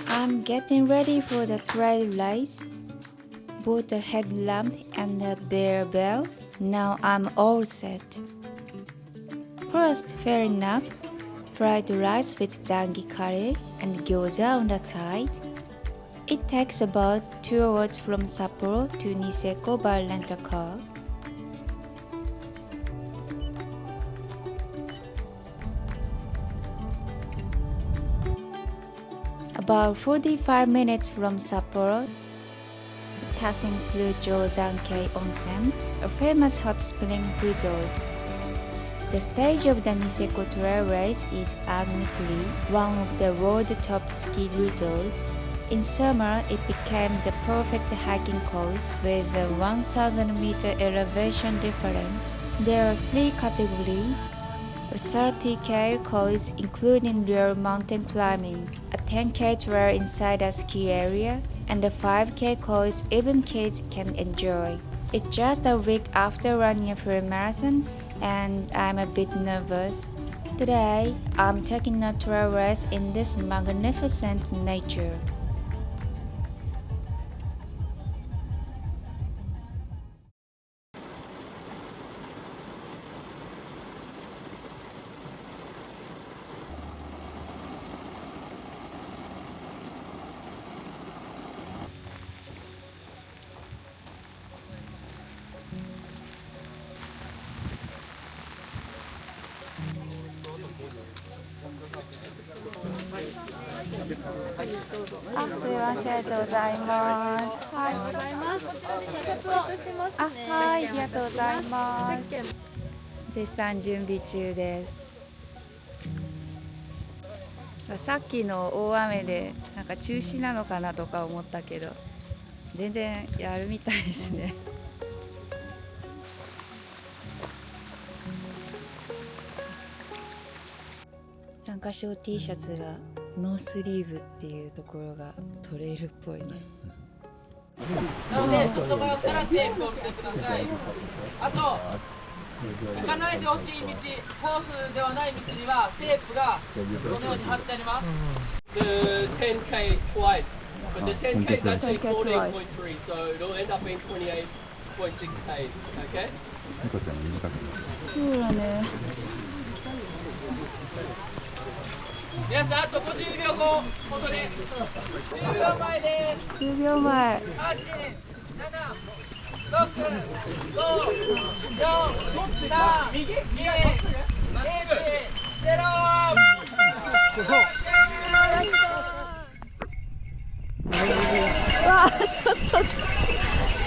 I'm getting ready for the trail race. Bought a headlamp and a bear bell. Now I'm all set. First, fair enough. Fried rice with dangi curry and gyoza on the side. It takes about 2 hours from Sapporo to Niseko by rent-a-car. About 45 minutes from Sapporo, passing through Jozankei Onsen, a famous hot spring resort. The stage of the Niseko Trail Race is Agni-Free, one of the world's top ski resorts. In summer, it became the perfect hiking course with a 1,000-meter elevation difference. There are 3 categories: a 30K course including real mountain climbing, a 10K trail inside a ski area, and a 5K course even kids can enjoy. It's just a week after running a full marathon, and I'm a bit nervous. Today, I'm taking a trail race in this magnificent nature.あ、すいません、ありがとうございます。はい、ありがとうございます。こちらに T シャツを渡しますね。はい、ありがとうございます。絶賛準備中です。さっきの大雨でなんか中止なのかなとか思ったけど、全然やるみたいですね。参加賞 T シャツがノースリーブっていうところがトレイルっぽいね。なので外側からテープを見てください。あと行かないでほしい道、コースではない道にはテープがこのように貼ってあります。The 10K twice, but the 10K is actually 14.3, so it'll end up being 28.6K. Okay? そうだね。皆さんあと50秒後、本当に10秒前です。10秒前。8、7、6、5、4、3、2、1、0。わあ、ちょっと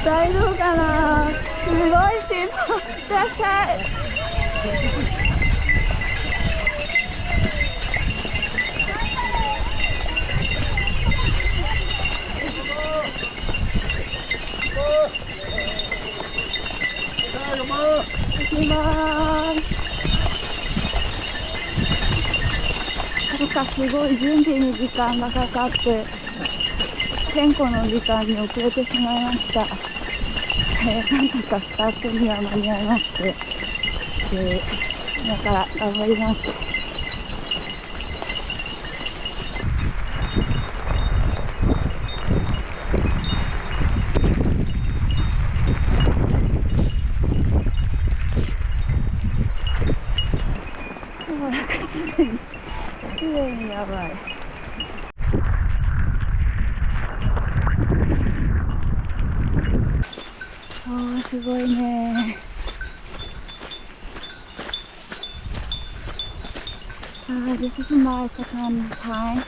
大丈夫かな。すごい心配。いらっしゃい。行きます。なんかすごい準備に時間がかかって点呼の時間に遅れてしまいました。なんとかスタートには間に合いまして、今から頑張ります。すでにやばい。おー、すごいね。This is my second time,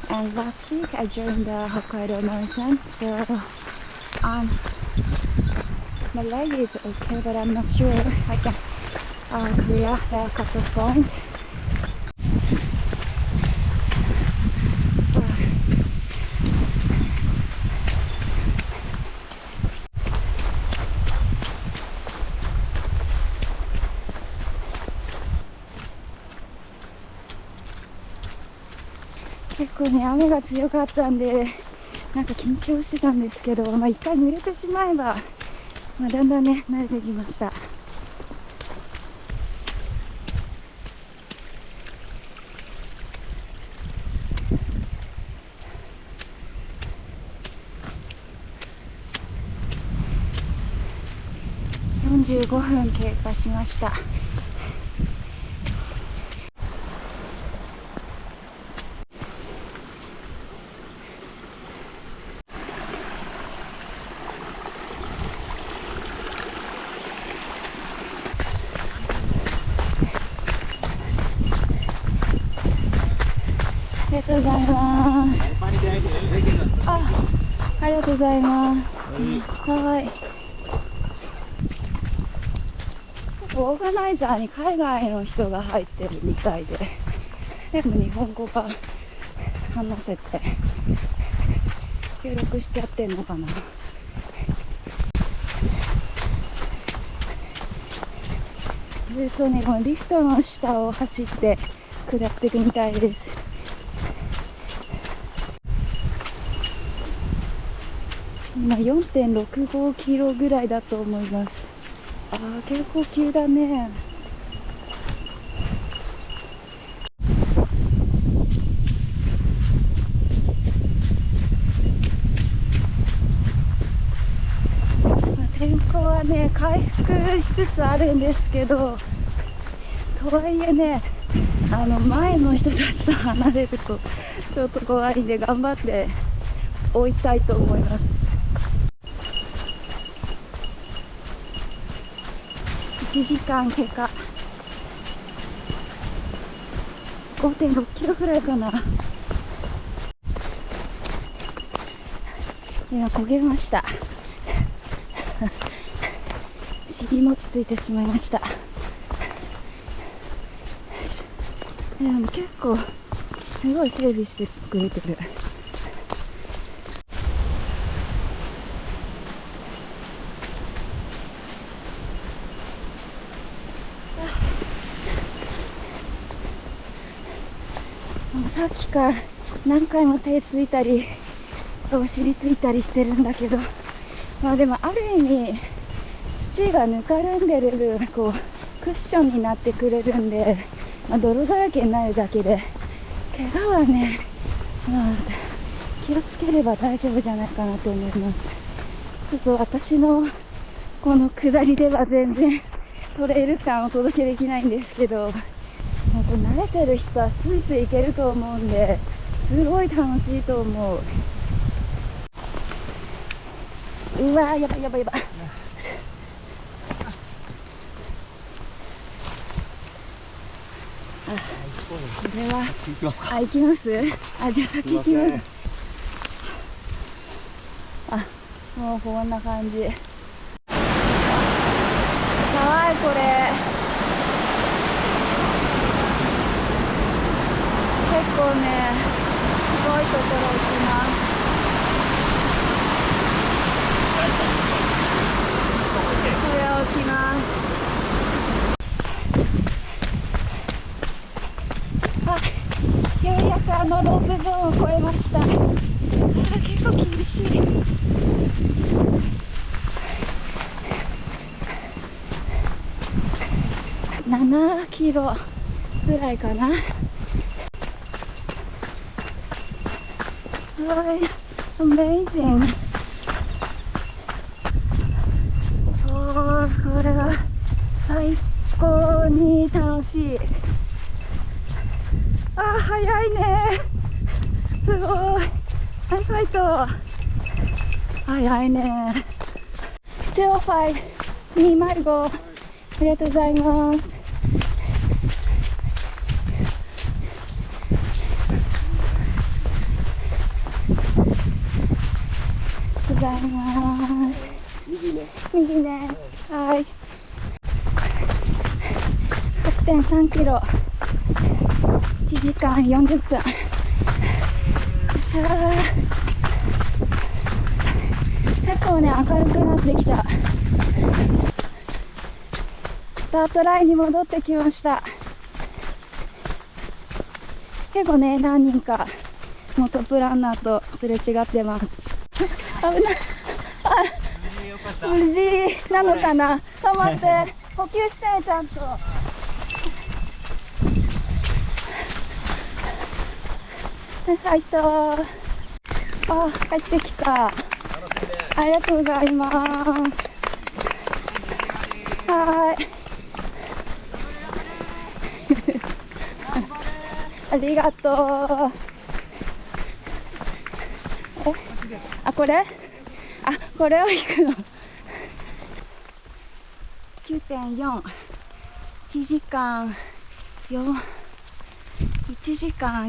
and last week I joined the Hokkaido Marathon, so my leg is okay, but I'm not sure I can clear the cutoff point.結構ね、雨が強かったんでなんか緊張してたんですけど、一回濡れてしまえば、だんだんね慣れてきました。45分経過しました。ありがとうございます。ありがとうございます。はい。オーガナイザーに海外の人が入ってるみたいで、でも日本語が話せて協力してやってんのかな。ずっとね、このリフトの下を走って下っていくみたいです。今 4.65 キロぐらいだと思います。結構急だね。天候はね、回復しつつあるんですけど、とはいえね、前の人たちと離れるとちょっと怖いんで、頑張って追いたいと思います。1時間経過。5.6 キロぐらいかな。今焦げました。尻餅ついてしまいました。でも結構すごい整備してくれてる。もうさっきから何回も手ついたりお尻ついたりしてるんだけど、でもある意味土がぬかるんでるこうクッションになってくれるんで、泥だらけになるだけで怪我はね、気をつければ大丈夫じゃないかなと思います。ちょっと私のこの下りでは全然トレイル感をお届けできないんですけど、慣れてる人はスイスイ行けると思うんで、すごい楽しいと思う。うわー、やばいやばいやばい。これは行きますか。行きます。じゃあ先行きます。もうこんな感じ。かわいいこれ。結構ね、すごいところ行きます。これを置きます。ようやくロープゾーンを越えました。結構厳しい。7キロぐらいかな。Amazing。これは最高に楽しい。早いね。すごい。サイト。早いね。205、205。ありがとうございます。ございます。右ね。はい。6.3 キロ。1時間40分。結構ね、明るくなってきた。スタートラインに戻ってきました。結構ね、何人か元プランナーとすれ違ってます。危ない。無事なのかな。止まって補給してね、ちゃんと。はいと。帰ってきた。ありがとうございます。いありがとう。あ、これ？あ、これを引くの。9.4。1時間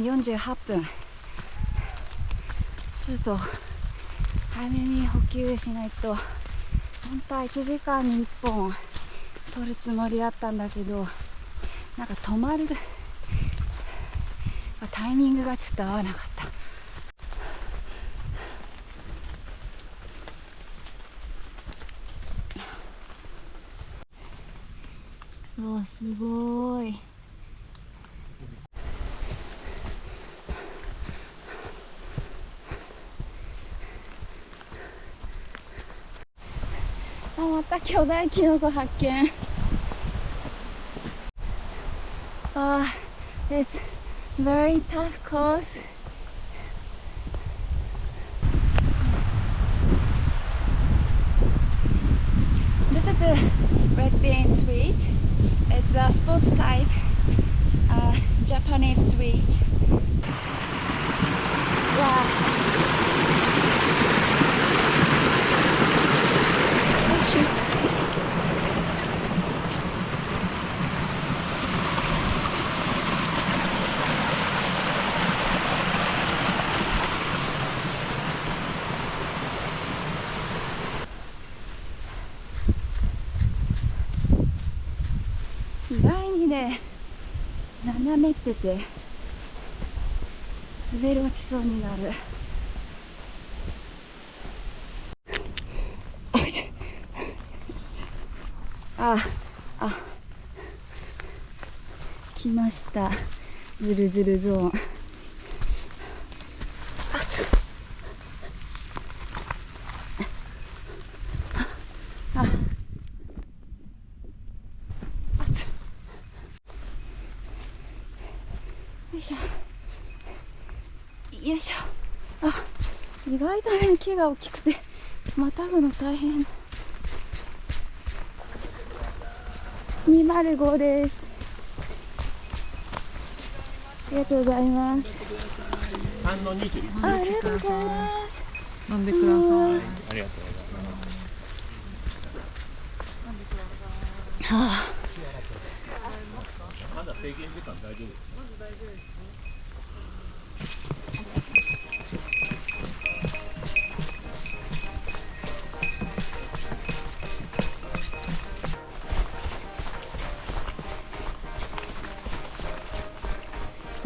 48分。ちょっと早めに補給しないと。本当は1時間に1本取るつもりだったんだけど、なんか止まるタイミングがちょっと合わなかった。おー、すごーい。あ、また巨大キノコ発見。あ、it's very tough course. This is a red bean sweet. It's a sports type Japanese sweet. Wow. 意外にね、斜めってて滑り落ちそうになる。あ、来ました。ズルズルゾーン。よいしょよいしょ。あ、意外とね、木が大きくてまたぐの大変。205です。ありがとうございます。3の2切り。ありがとうございます。飲んでください。ありがとうございます。はあ、まだ制限時間大丈夫ですか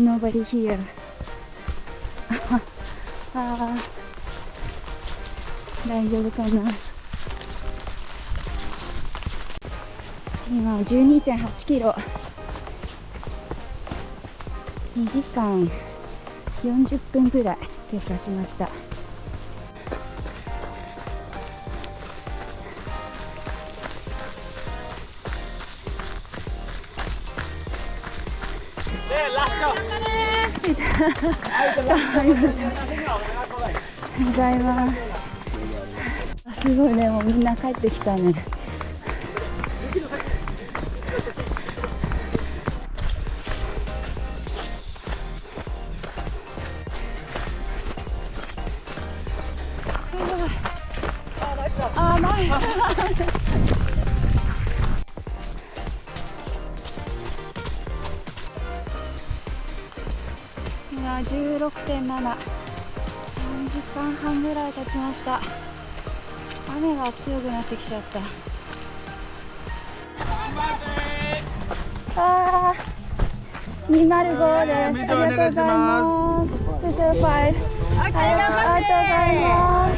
？Nobody here. あ、大丈夫かな。今 12.8 キロ。2時間40分ぐらい経過しました。頑張りましょう。ありがとうございます。すごいね、もうみんな帰ってきたね。あ、ない。今 16.7、3時間半ぐらい経ちました。雨が強くなってきちゃった。あー、205です。ありがとうございます。205。ありがとうございます。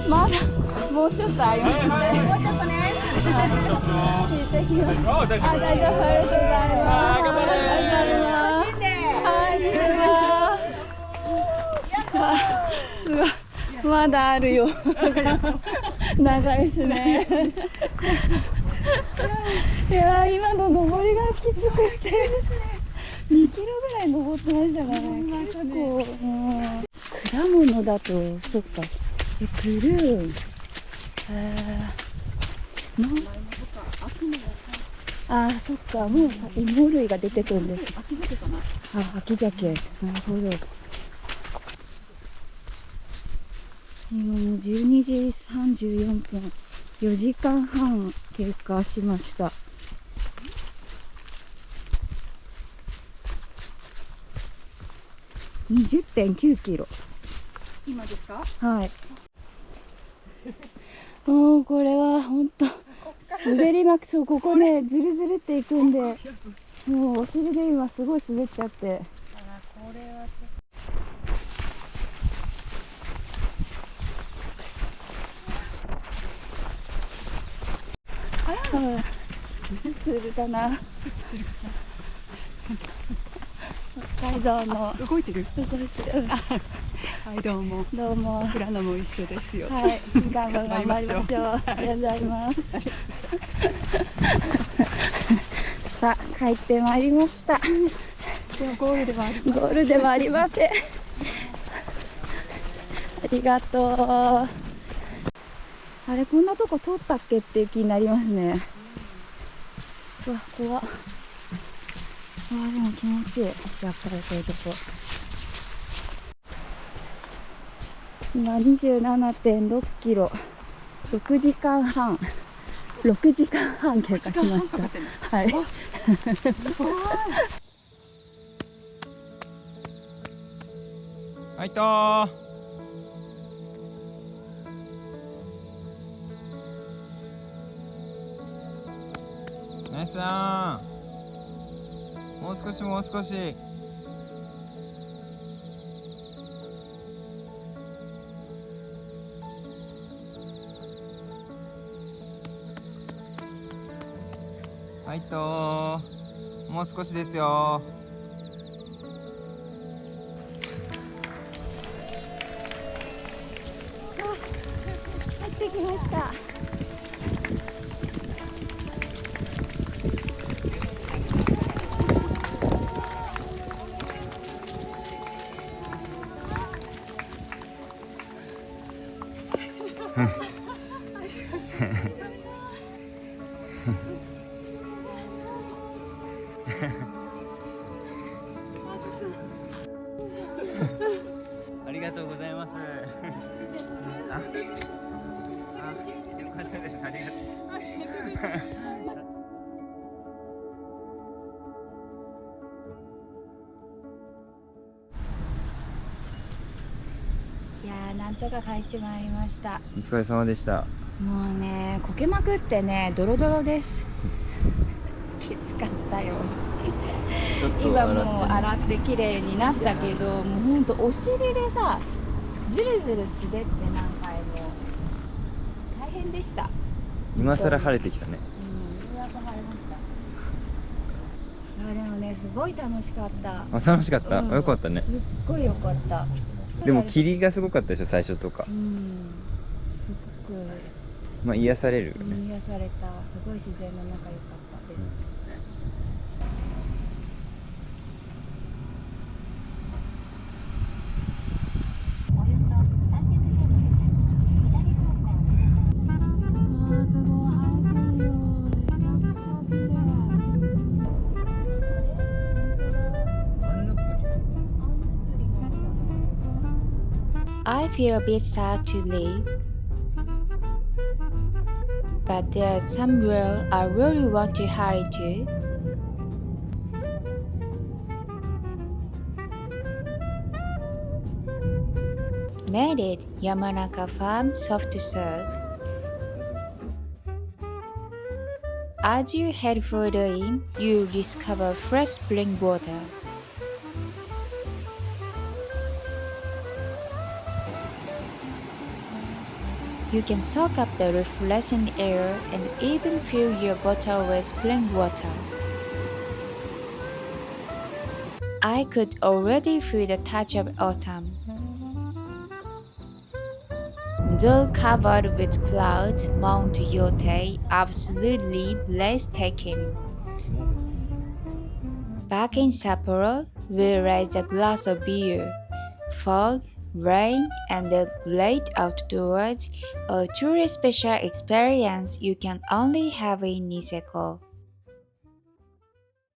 まだもうちょっとありますね。もうちょっとね。聞いてきます。あ、大丈夫。ありがとうございます。頑張れ。楽しんで。はい、すごい。まだあるよ。長いですね。いや、今の登りがきつくて2キロぐらい登ってましたからね。結構、果物だと、そっか。プルーン。そっか、もう芋類が出てくるんです。秋鮭かな。秋鮭。なるほど。今もう12時34分。4時間半経過しました。20.9 キロ。今ですか？はい。もうこれは本当滑りまく、そう、ここね、ずるずるっていくんで、もうお尻で今すごい滑っちゃって。これはちょっ釣るかな。北海道のと動いてる。動いてる。はいどうも。どうも。富良野も一緒ですよ。はい、頑張りましょう。ありがとうございます。さあ、帰ってまいりました。でもゴールではある。ゴールではありません。ありがとう。あれ、こんなとこ通ったっけっていう気になりますね。うわ、怖っ。でも気持ちいい。やっぱりこういうとこ。今 27.6 キロ。6時間半経過しました。はい。はいとー。ナイスさん。もう少しもう少し。はいとー。もう少しですよ。入ってきました。ありがとうございます。よかったです。ありがとう。いやー、なんとか帰ってまいりました。お疲れ様でした。もうね、こけまくってね、ドロドロです。きつかったよ。今もう洗って綺麗になったけど、もうほんとお尻でさ、ずるずる滑って何回も大変でした。今更晴れてきたね。ようやく晴れました。いやでもね、すごい楽しかった。楽しかった。よかったね。すっごいよかった。でも霧がすごかったでしょ、最初とか。すっごい。癒されるよね。癒された。すごい自然の中良かったです。I feel a bit sad to leave, but there's somewhere I really want to hurry to. Made it, Yamanaka Farm soft serve. As you head further in, you discover fresh spring water. You can soak up the refreshing air and even fill your bottle with spring water. I could already feel the touch of autumn. Though covered with clouds, Mount Yote absolutely breathtaking. Back in Sapporo, we raise a glass of beer. Fog, rain, and the great outdoors, a truly special experience you can only have in Niseko.